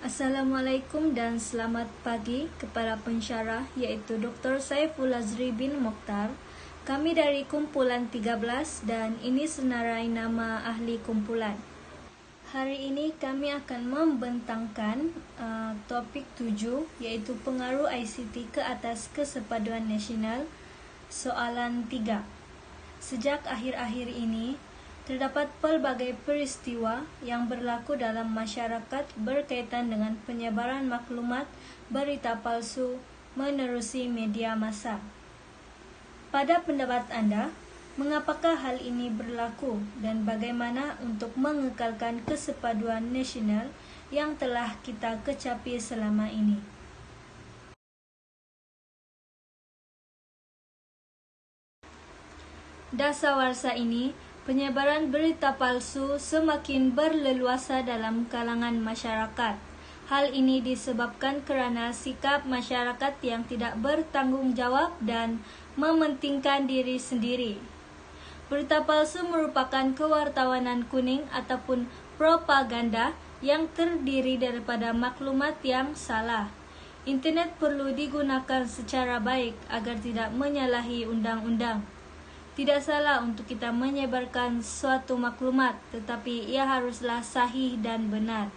Assalamualaikum dan selamat pagi kepada pensyarah iaitu Dr. Saiful Azri bin Mokhtar. Kami dari kumpulan 13 dan ini senarai nama ahli kumpulan. Hari ini kami akan membentangkan topik 7 iaitu pengaruh ICT ke atas kesepaduan nasional, soalan 3. Sejak akhir-akhir ini, terdapat pelbagai peristiwa yang berlaku dalam masyarakat berkaitan dengan penyebaran maklumat berita palsu menerusi media massa. Pada pendapat anda, mengapakah hal ini berlaku dan bagaimana untuk mengekalkan kesepaduan nasional yang telah kita kecapi selama ini? Dasawarsa ini, penyebaran berita palsu semakin berleluasa dalam kalangan masyarakat. Hal ini disebabkan kerana sikap masyarakat yang tidak bertanggung jawab dan mementingkan diri sendiri. Berita palsu merupakan kewartawanan kuning ataupun propaganda yang terdiri daripada maklumat yang salah. Internet perlu digunakan secara baik agar tidak menyalahi undang-undang. Tidak salah untuk kita menyebarkan suatu maklumat, tetapi ia haruslah sahih dan benar.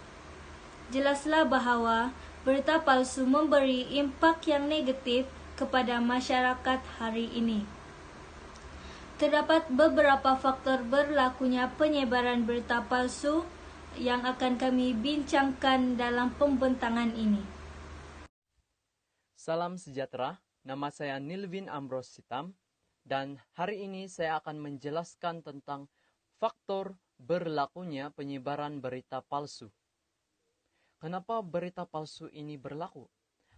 Jelaslah bahawa berita palsu memberi impak yang negatif kepada masyarakat hari ini. Terdapat beberapa faktor berlakunya penyebaran berita palsu yang akan kami bincangkan dalam pembentangan ini. Salam sejahtera, nama saya Nilvin Ambrose Sitam. Dan hari ini saya akan menjelaskan tentang faktor berlakunya penyebaran berita palsu. Kenapa berita palsu ini berlaku?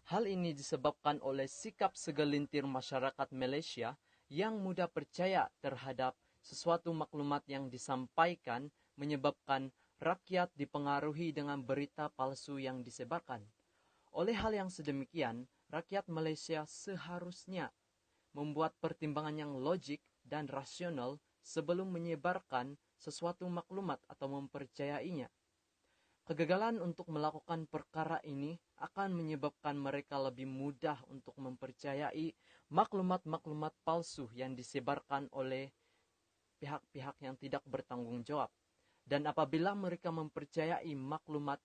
Hal ini disebabkan oleh sikap segelintir masyarakat Malaysia yang mudah percaya terhadap sesuatu maklumat yang disampaikan menyebabkan rakyat dipengaruhi dengan berita palsu yang disebarkan. Oleh hal yang sedemikian, rakyat Malaysia seharusnya membuat pertimbangan yang logik dan rasional sebelum menyebarkan sesuatu maklumat atau mempercayainya. Kegagalan untuk melakukan perkara ini akan menyebabkan mereka lebih mudah untuk mempercayai maklumat-maklumat palsu yang disebarkan oleh pihak-pihak yang tidak bertanggung jawab. Dan apabila mereka mempercayai maklumat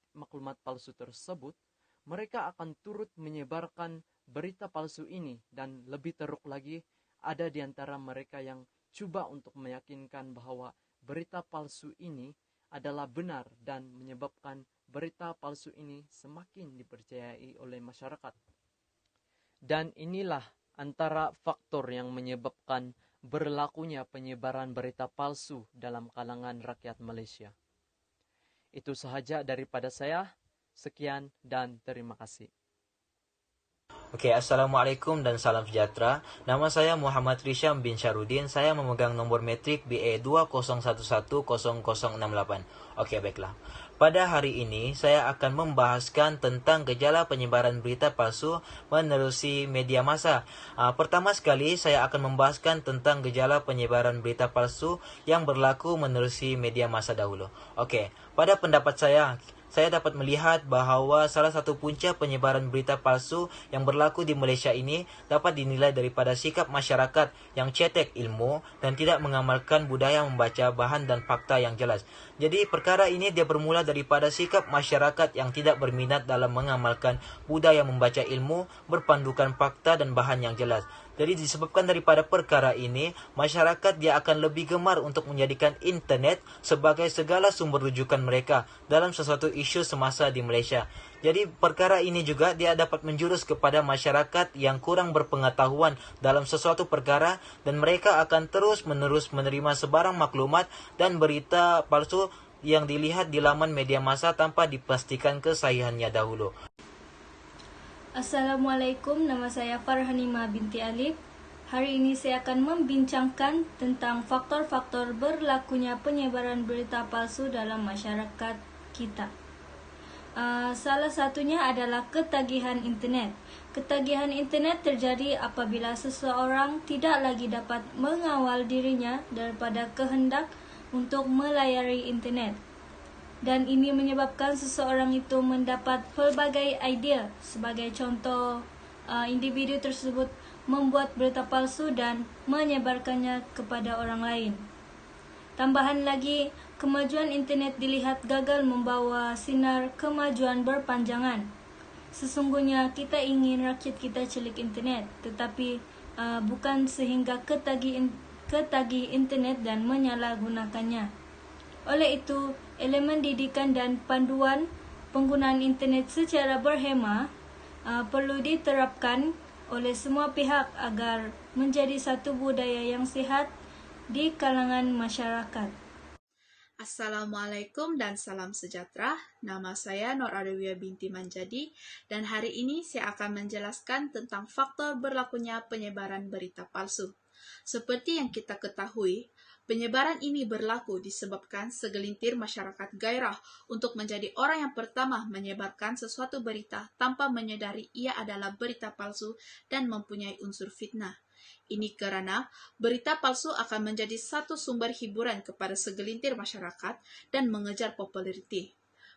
palsu tersebut, mereka akan turut menyebarkan berita palsu ini, dan lebih teruk lagi, ada di antara mereka yang cuba untuk meyakinkan bahwa berita palsu ini adalah benar dan menyebabkan berita palsu ini semakin dipercayai oleh masyarakat. Dan inilah antara faktor yang menyebabkan berlakunya penyebaran berita palsu dalam kalangan rakyat Malaysia. Itu sahaja daripada saya. Sekian dan terima kasih. Oke, Assalamualaikum dan salam sejahtera. Nama saya Muhammad Risham bin Syarudin. Saya memegang nombor metrik BA 20110068. Oke, baiklah. Pada hari ini, saya akan membahaskan tentang gejala penyebaran berita palsu menerusi media massa. Pertama sekali, saya akan membahaskan tentang gejala penyebaran berita palsu yang berlaku menerusi media massa dahulu. Oke, pada pendapat saya dapat melihat bahawa salah satu punca penyebaran berita palsu yang berlaku di Malaysia ini dapat dinilai daripada sikap masyarakat yang cetek ilmu dan tidak mengamalkan budaya membaca bahan dan fakta yang jelas. Jadi perkara ini dia bermula daripada sikap masyarakat yang tidak berminat dalam mengamalkan budaya membaca ilmu, berpandukan fakta dan bahan yang jelas. Jadi disebabkan daripada perkara ini, masyarakat dia akan lebih gemar untuk menjadikan internet sebagai segala sumber rujukan mereka dalam sesuatu isu semasa di Malaysia. Jadi perkara ini juga dia dapat menjurus kepada masyarakat yang kurang berpengetahuan dalam sesuatu perkara, dan mereka akan terus-menerus menerima sebarang maklumat dan berita palsu yang dilihat di laman media massa tanpa dipastikan kesahihannya dahulu. Assalamualaikum, nama saya Farhanima binti Alif. Hari ini saya akan membincangkan tentang faktor-faktor berlakunya penyebaran berita palsu dalam masyarakat kita. Salah satunya adalah ketagihan internet. Ketagihan internet terjadi apabila seseorang tidak lagi dapat mengawal dirinya daripada kehendak untuk melayari internet. dan ini menyebabkan seseorang itu mendapat pelbagai idea. Sebagai contoh, individu tersebut membuat berita palsu dan menyebarkannya kepada orang lain. Tambahan lagi, kemajuan internet dilihat gagal membawa sinar kemajuan berpanjangan. Sesungguhnya kita ingin rakyat kita celik internet, tetapi bukan sehingga ketagih internet dan menyalahgunakannya. Oleh itu, elemen didikan dan panduan penggunaan internet secara berhema perlu diterapkan oleh semua pihak agar menjadi satu budaya yang sehat di kalangan masyarakat. Assalamualaikum dan salam sejahtera. Nama saya Nur Adewia binti Manjadi dan hari ini saya akan menjelaskan tentang faktor berlakunya penyebaran berita palsu. Seperti yang kita ketahui, penyebaran ini berlaku disebabkan segelintir masyarakat gairah untuk menjadi orang yang pertama menyebarkan sesuatu berita tanpa menyadari ia adalah berita palsu dan mempunyai unsur fitnah. Ini karena berita palsu akan menjadi satu sumber hiburan kepada segelintir masyarakat dan mengejar populariti.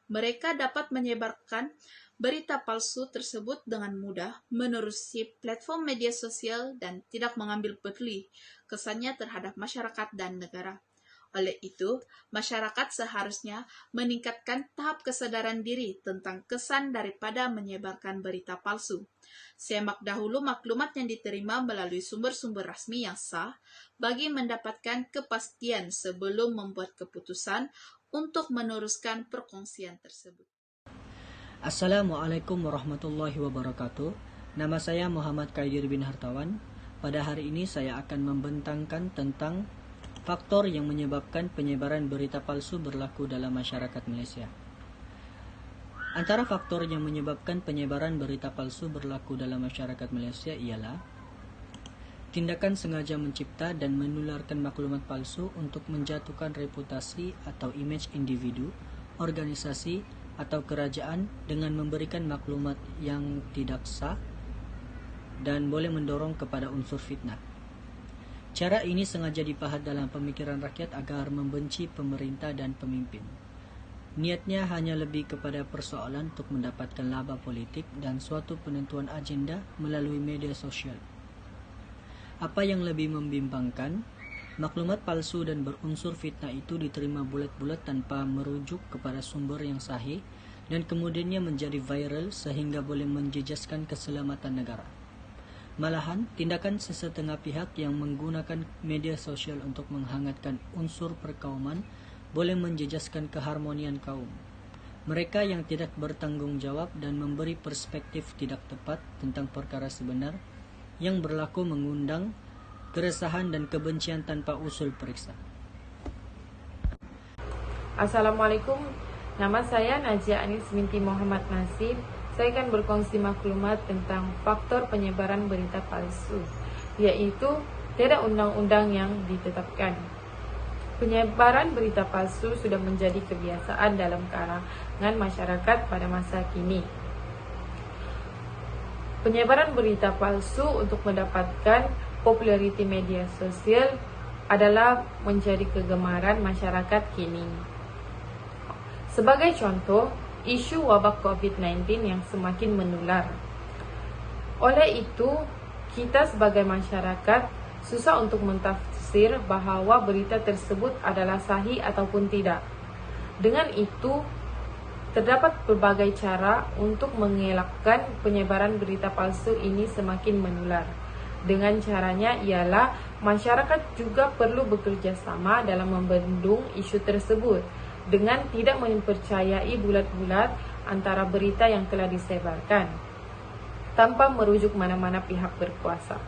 Mereka dapat menyebarkan berita palsu tersebut dengan mudah menerusi platform media sosial dan tidak mengambil peduli kesannya terhadap masyarakat dan negara. Oleh itu, masyarakat seharusnya meningkatkan tahap kesadaran diri tentang kesan daripada menyebarkan berita palsu. Simak dahulu maklumat yang diterima melalui sumber-sumber resmi yang sah bagi mendapatkan kepastian sebelum membuat keputusan untuk meneruskan perkongsian tersebut. Assalamualaikum warahmatullahi wabarakatuh. Nama saya Muhammad Kaidir bin Hartawan. Pada hari ini saya akan membentangkan tentang faktor yang menyebabkan penyebaran berita palsu berlaku dalam masyarakat Malaysia. Antara faktor yang menyebabkan penyebaran berita palsu berlaku dalam masyarakat Malaysia ialah tindakan sengaja mencipta dan menularkan maklumat palsu untuk menjatuhkan reputasi atau imej individu, organisasi atau kerajaan dengan memberikan maklumat yang tidak sah dan boleh mendorong kepada unsur fitnah. Cara ini sengaja dipahat dalam pemikiran rakyat agar membenci pemerintah dan pemimpin. Niatnya hanya lebih kepada persoalan untuk mendapatkan laba politik dan suatu penentuan agenda melalui media sosial. Apa yang lebih membimbangkan, maklumat palsu dan berunsur fitnah itu diterima bulat-bulat tanpa merujuk kepada sumber yang sahih dan kemudiannya menjadi viral sehingga boleh menjejaskan keselamatan negara. Malahan, tindakan sesetengah pihak yang menggunakan media sosial untuk menghangatkan unsur perkauman boleh menjejaskan keharmonian kaum. Mereka yang tidak bertanggung jawab dan memberi perspektif tidak tepat tentang perkara sebenar yang berlaku mengundang keresahan dan kebencian tanpa usul periksa. Assalamualaikum, nama saya Najia Anis binti Muhammad Nasib. Saya akan berkongsi maklumat tentang faktor penyebaran berita palsu, yaitu tiada undang-undang yang ditetapkan. Penyebaran berita palsu sudah menjadi kebiasaan dalam kalangan masyarakat pada masa kini. Penyebaran berita palsu untuk mendapatkan populariti media sosial adalah menjadi kegemaran masyarakat kini. Sebagai contoh, isu wabak COVID-19 yang semakin menular. Oleh itu, kita sebagai masyarakat susah untuk mentafsir bahawa berita tersebut adalah sahih ataupun tidak. Dengan itu, terdapat berbagai cara untuk mengelakkan penyebaran berita palsu ini semakin menular. Dengan caranya ialah masyarakat juga perlu bekerja sama dalam membendung isu tersebut dengan tidak mempercayai bulat-bulat antara berita yang telah disebarkan tanpa merujuk mana-mana pihak berkuasa.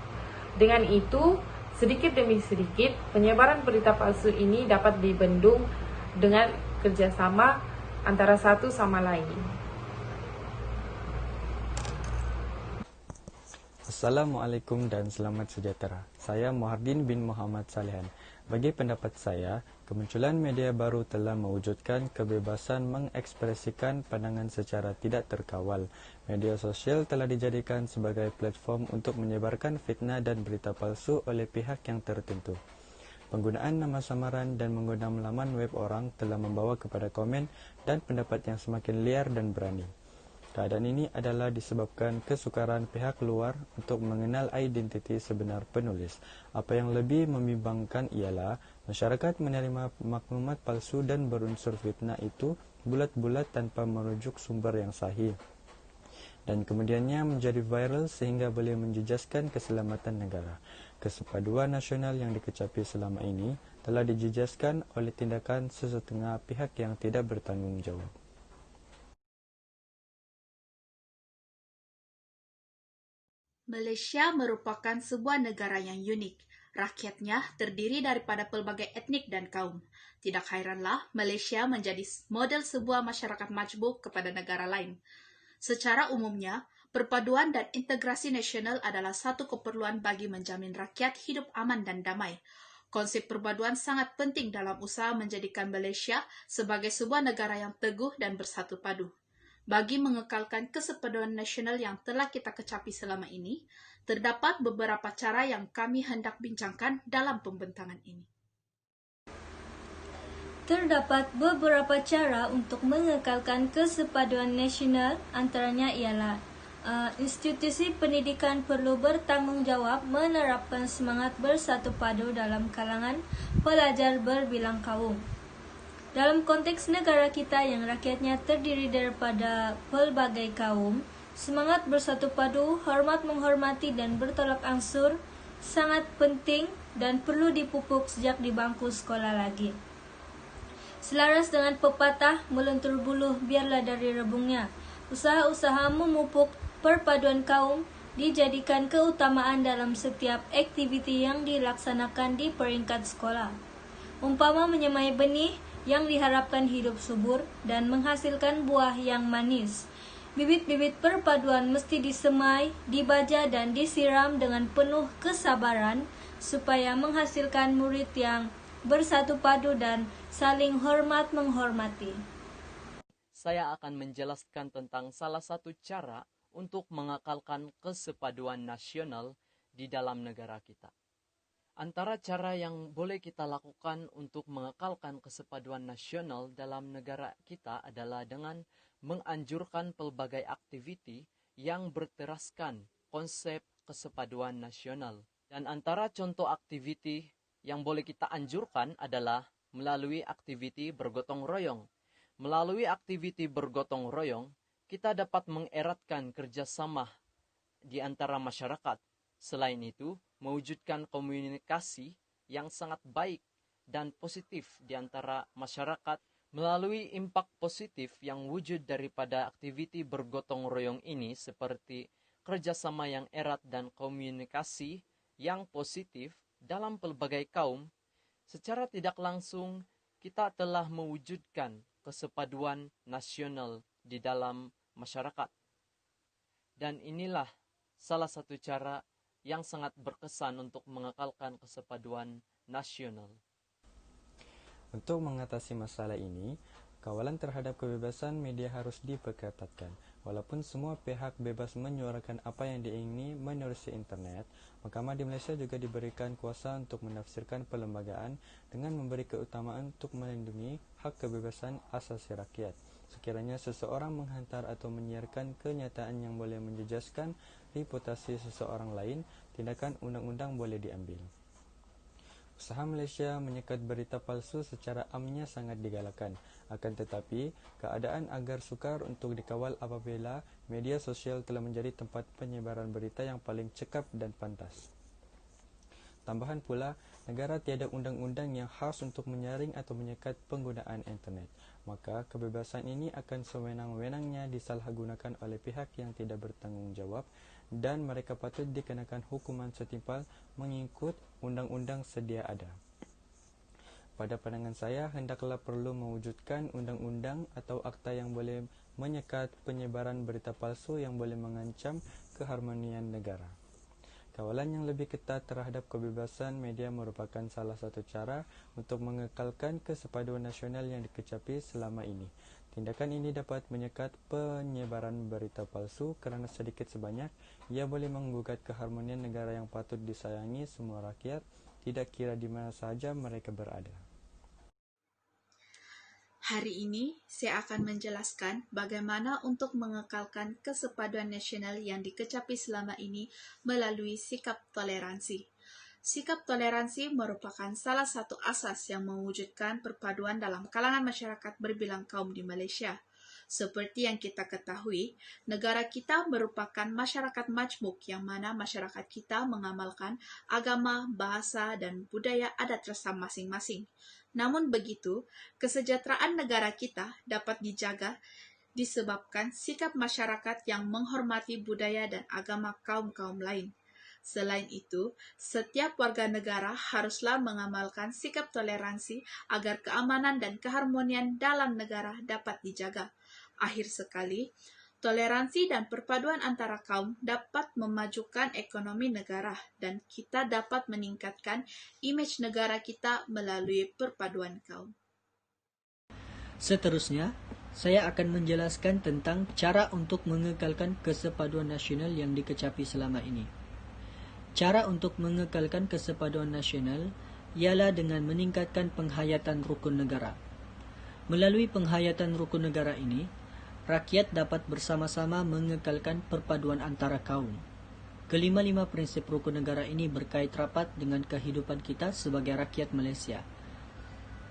Dengan itu, sedikit demi sedikit penyebaran berita palsu ini dapat dibendung dengan kerjasama antara satu sama lain. Assalamualaikum dan selamat sejahtera. Saya Muhardin bin Muhammad Salihan. Bagi pendapat saya, kemunculan media baru telah mewujudkan kebebasan mengekspresikan pandangan secara tidak terkawal. Media sosial telah dijadikan sebagai platform untuk menyebarkan fitnah dan berita palsu oleh pihak yang tertentu. Penggunaan nama samaran dan menggunakan laman web orang telah membawa kepada komen dan pendapat yang semakin liar dan berani. Keadaan ini adalah disebabkan kesukaran pihak luar untuk mengenal identiti sebenar penulis. Apa yang lebih membimbangkan ialah masyarakat menerima maklumat palsu dan berunsur fitnah itu bulat-bulat tanpa merujuk sumber yang sahih. Dan kemudiannya menjadi viral sehingga boleh menjejaskan keselamatan negara. Kesepaduan nasional yang dikecapi selama ini telah dijejaskan oleh tindakan sesetengah pihak yang tidak bertanggung jawab. Malaysia merupakan sebuah negara yang unik. Rakyatnya terdiri daripada pelbagai etnik dan kaum. Tidak hairanlah Malaysia menjadi model sebuah masyarakat majmuk kepada negara lain. Secara umumnya, perpaduan dan integrasi nasional adalah satu keperluan bagi menjamin rakyat hidup aman dan damai. Konsep perpaduan sangat penting dalam usaha menjadikan Malaysia sebagai sebuah negara yang teguh dan bersatu padu. Bagi mengekalkan kesepaduan nasional yang telah kita kecapi selama ini, terdapat beberapa cara yang kami hendak bincangkan dalam pembentangan ini. Terdapat beberapa cara untuk mengekalkan kesepaduan nasional, antaranya ialah institusi pendidikan perlu bertanggungjawab menerapkan semangat bersatu padu dalam kalangan pelajar berbilang kaum. Dalam konteks negara kita yang rakyatnya terdiri daripada pelbagai kaum, semangat bersatu padu, hormat menghormati dan bertolak ansur sangat penting dan perlu dipupuk sejak di bangku sekolah lagi. Selaras dengan pepatah meluntur buluh biarlah dari rebungnya, usaha-usaha memupuk perpaduan kaum dijadikan keutamaan dalam setiap aktiviti yang dilaksanakan di peringkat sekolah. Umpama menyemai benih yang diharapkan hidup subur dan menghasilkan buah yang manis. Bibit-bibit perpaduan mesti disemai, dibaja dan disiram dengan penuh kesabaran supaya menghasilkan murid yang bersatu padu dan saling hormat menghormati. Saya akan menjelaskan tentang salah satu cara untuk mengekalkan kesepaduan nasional di dalam negara kita. Antara cara yang boleh kita lakukan untuk mengekalkan kesepaduan nasional dalam negara kita adalah dengan menganjurkan pelbagai aktiviti yang berteraskan konsep kesepaduan nasional. Dan antara contoh aktiviti yang boleh kita anjurkan adalah melalui aktiviti bergotong royong. Melalui aktiviti bergotong royong, kita dapat mengeratkan kerjasama di antara masyarakat. Selain itu, mewujudkan komunikasi yang sangat baik dan positif di antara masyarakat melalui impak positif yang wujud daripada aktiviti bergotong royong ini seperti kerjasama yang erat dan komunikasi yang positif dalam pelbagai kaum. Secara tidak langsung, kita telah mewujudkan kesepaduan nasional di dalam masyarakat. Dan inilah salah satu cara yang sangat berkesan untuk mengekalkan kesepaduan nasional. Untuk mengatasi masalah ini, kawalan terhadap kebebasan media harus diperketatkan. Walaupun semua pihak bebas menyuarakan apa yang diingini menerusi internet, Mahkamah di Malaysia juga diberikan kuasa untuk menafsirkan perlembagaan dengan memberi keutamaan untuk melindungi hak kebebasan asasi rakyat. Sekiranya seseorang menghantar atau menyiarkan kenyataan yang boleh menjejaskan reputasi seseorang lain, tindakan undang-undang boleh diambil. Usaha Malaysia menyekat berita palsu secara amnya sangat digalakan. Akan tetapi, keadaan agar sukar untuk dikawal apabila media sosial telah menjadi tempat penyebaran berita yang paling cekap dan pantas. Tambahan pula, negara tiada undang-undang yang khas untuk menyaring atau menyekat penggunaan internet. Maka, kebebasan ini akan sewenang-wenangnya disalahgunakan oleh pihak yang tidak bertanggungjawab dan mereka patut dikenakan hukuman setimpal mengikut undang-undang sedia ada. Pada pandangan saya, hendaklah perlu mewujudkan undang-undang atau akta yang boleh menyekat penyebaran berita palsu yang boleh mengancam keharmonian negara. Kawalan yang lebih ketat terhadap kebebasan media merupakan salah satu cara untuk mengekalkan kesepaduan nasional yang dikecapi selama ini. Tindakan ini dapat menyekat penyebaran berita palsu kerana sedikit sebanyak ia boleh menggugat keharmonian negara yang patut disayangi semua rakyat, tidak kira di mana saja mereka berada. Hari ini saya akan menjelaskan bagaimana untuk mengekalkan kesepaduan nasional yang dikecapi selama ini melalui sikap toleransi. Sikap toleransi merupakan salah satu asas yang mewujudkan perpaduan dalam kalangan masyarakat berbilang kaum di Malaysia. Seperti yang kita ketahui, negara kita merupakan masyarakat majmuk yang mana masyarakat kita mengamalkan agama, bahasa, dan budaya adat rasa masing-masing. Namun begitu, kesejahteraan negara kita dapat dijaga disebabkan sikap masyarakat yang menghormati budaya dan agama kaum-kaum lain. Selain itu, setiap warga negara haruslah mengamalkan sikap toleransi agar keamanan dan keharmonian dalam negara dapat dijaga. Akhir sekali, toleransi dan perpaduan antara kaum dapat memajukan ekonomi negara dan kita dapat meningkatkan imej negara kita melalui perpaduan kaum. Seterusnya, saya akan menjelaskan tentang cara untuk mengekalkan kesepaduan nasional yang dikecapi selama ini. Cara untuk mengekalkan kesepaduan nasional ialah dengan meningkatkan penghayatan rukun negara. Melalui penghayatan rukun negara ini, rakyat dapat bersama-sama mengekalkan perpaduan antara kaum. Kelima-lima prinsip rukun negara ini berkait rapat dengan kehidupan kita sebagai rakyat Malaysia.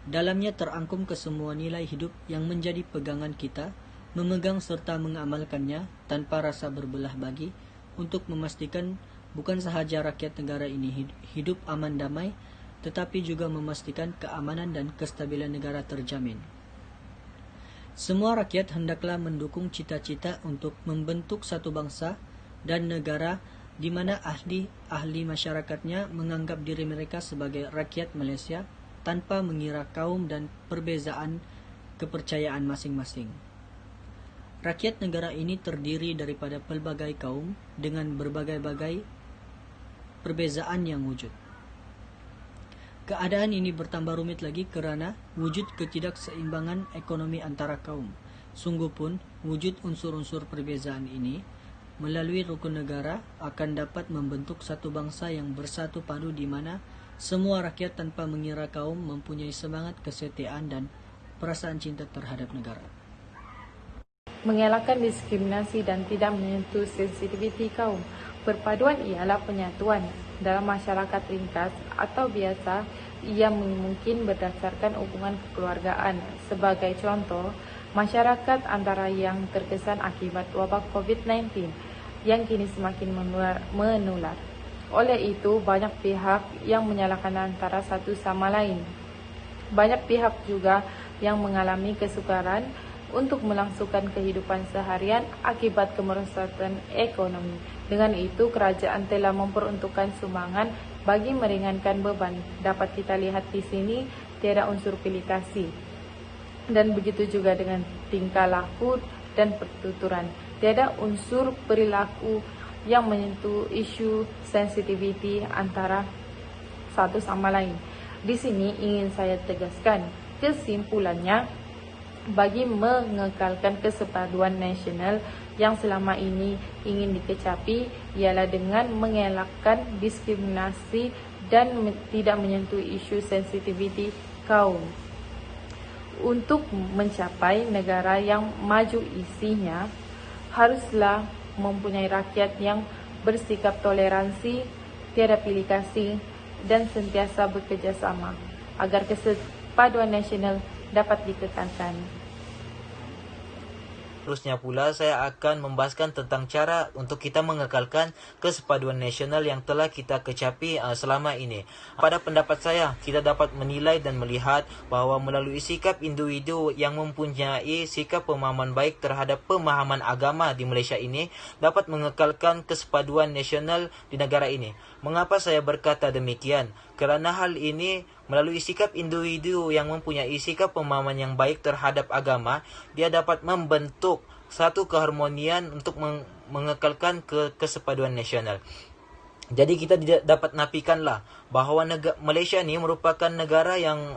Dalamnya terangkum kesemua nilai hidup yang menjadi pegangan kita, memegang serta mengamalkannya tanpa rasa berbelah bagi untuk memastikan bukan sahaja rakyat negara ini hidup aman damai, tetapi juga memastikan keamanan dan kestabilan negara terjamin. Semua rakyat hendaklah mendukung cita-cita untuk membentuk satu bangsa dan negara di mana ahli masyarakatnya menganggap diri mereka sebagai rakyat Malaysia tanpa mengira kaum dan perbezaan kepercayaan masing-masing. Rakyat negara ini terdiri daripada pelbagai kaum dengan berbagai-bagai perbezaan yang wujud. Keadaan ini bertambah rumit lagi kerana wujud ketidakseimbangan ekonomi antara kaum. Sungguh pun, wujud unsur-unsur perbezaan ini melalui rukun negara akan dapat membentuk satu bangsa yang bersatu padu di mana semua rakyat tanpa mengira kaum mempunyai semangat kesetiaan dan perasaan cinta terhadap negara. Mengelakkan diskriminasi dan tidak menyentuh sensitiviti kaum. Perpaduan ialah penyatuan dalam masyarakat ringkas atau biasa yang mungkin berdasarkan hubungan kekeluargaan. Sebagai contoh, masyarakat antara yang terkesan akibat wabak COVID-19 yang kini semakin menular. Oleh itu, banyak pihak yang menyalahkan antara satu sama lain. Banyak pihak juga yang mengalami kesukaran untuk melangsungkan kehidupan seharian akibat kemerosotan ekonomi. Dengan itu, kerajaan telah memperuntukkan sumbangan bagi meringankan beban. Dapat kita lihat di sini, tiada unsur pilih kasih. Dan begitu juga dengan tingkah laku dan pertuturan. Tiada unsur perilaku yang menyentuh isu sensitiviti antara satu sama lain. Di sini ingin saya tegaskan, kesimpulannya, bagi mengekalkan kesepaduan nasional yang selama ini ingin dikecapi ialah dengan mengelakkan diskriminasi dan tidak menyentuh isu sensitiviti kaum. Untuk mencapai negara yang maju isinya, haruslah mempunyai rakyat yang bersikap toleransi, tiada pilih kasih dan sentiasa bekerjasama agar kesepaduan nasional dapat dikekalkan. Terusnya pula saya akan membahaskan tentang cara untuk kita mengekalkan kesepaduan nasional yang telah kita kecapi selama ini. Pada pendapat saya, kita dapat menilai dan melihat bahawa melalui sikap individu yang mempunyai sikap pemahaman baik terhadap pemahaman agama di Malaysia ini dapat mengekalkan kesepaduan nasional di negara ini. Mengapa saya berkata demikian? Kerana hal ini melalui sikap individu yang mempunyai sikap pemahaman yang baik terhadap agama, dia dapat membentuk satu keharmonian untuk mengekalkan kesepaduan nasional. Jadi kita tidak dapat nafikanlah bahawa Malaysia ni merupakan negara yang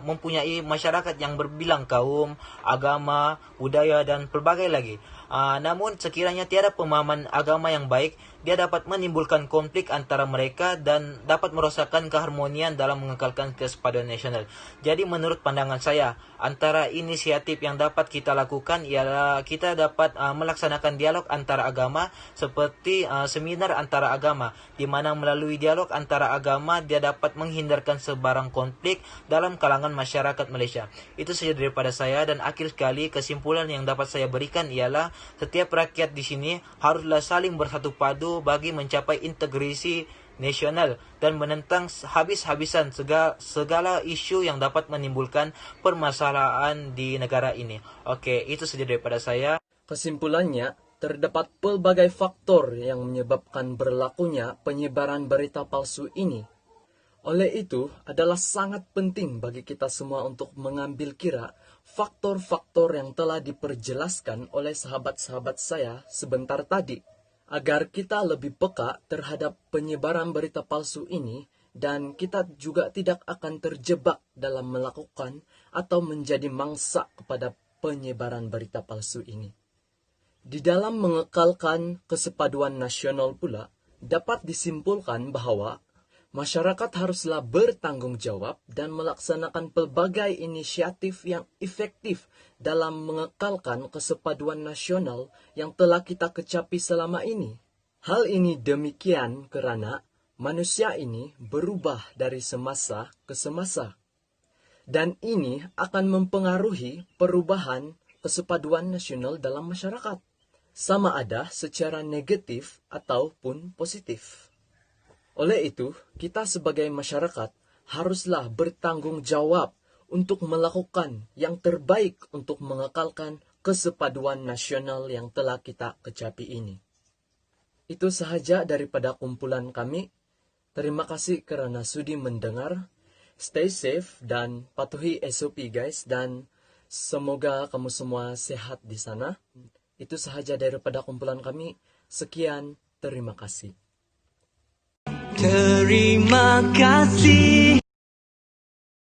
mempunyai masyarakat yang berbilang kaum, agama, budaya dan pelbagai lagi. Namun sekiranya tiada pemahaman agama yang baik, dia dapat menimbulkan konflik antara mereka dan dapat merosakkan keharmonian dalam mengekalkan kesepakatan nasional. Jadi menurut pandangan saya, antara inisiatif yang dapat kita lakukan ialah kita dapat melaksanakan dialog antara agama seperti seminar antara agama, di mana melalui dialog antara agama dia dapat menghindarkan sebarang konflik dalam kalangan masyarakat Malaysia. Itu saja daripada saya, dan akhir sekali kesimpulan yang dapat saya berikan ialah setiap rakyat di sini haruslah saling bersatu padu bagi mencapai integrasi nasional dan menentang habis-habisan segala isu yang dapat menimbulkan permasalahan di negara ini. Oke, itu saja daripada saya. Kesimpulannya, terdapat pelbagai faktor yang menyebabkan berlakunya penyebaran berita palsu ini. Oleh itu, adalah sangat penting bagi kita semua untuk mengambil kira faktor-faktor yang telah diperjelaskan oleh sahabat-sahabat saya sebentar tadi, agar kita lebih peka terhadap penyebaran berita palsu ini dan kita juga tidak akan terjebak dalam melakukan atau menjadi mangsa kepada penyebaran berita palsu ini. Di dalam mengekalkan kesepaduan nasional pula, dapat disimpulkan bahwa masyarakat haruslah bertanggung jawab dan melaksanakan pelbagai inisiatif yang efektif dalam mengekalkan kesepaduan nasional yang telah kita kecapi selama ini. Hal ini demikian kerana manusia ini berubah dari semasa ke semasa. Dan ini akan mempengaruhi perubahan kesepaduan nasional dalam masyarakat, sama ada secara negatif ataupun positif. Oleh itu, kita sebagai masyarakat haruslah bertanggung jawab untuk melakukan yang terbaik untuk mengekalkan kesepaduan nasional yang telah kita kecapi ini. Itu sahaja daripada kumpulan kami. Terima kasih kerana sudi mendengar. Stay safe dan patuhi SOP guys, dan semoga kamu semua sehat di sana. Itu sahaja daripada kumpulan kami. Sekian, terima kasih. Terima kasih.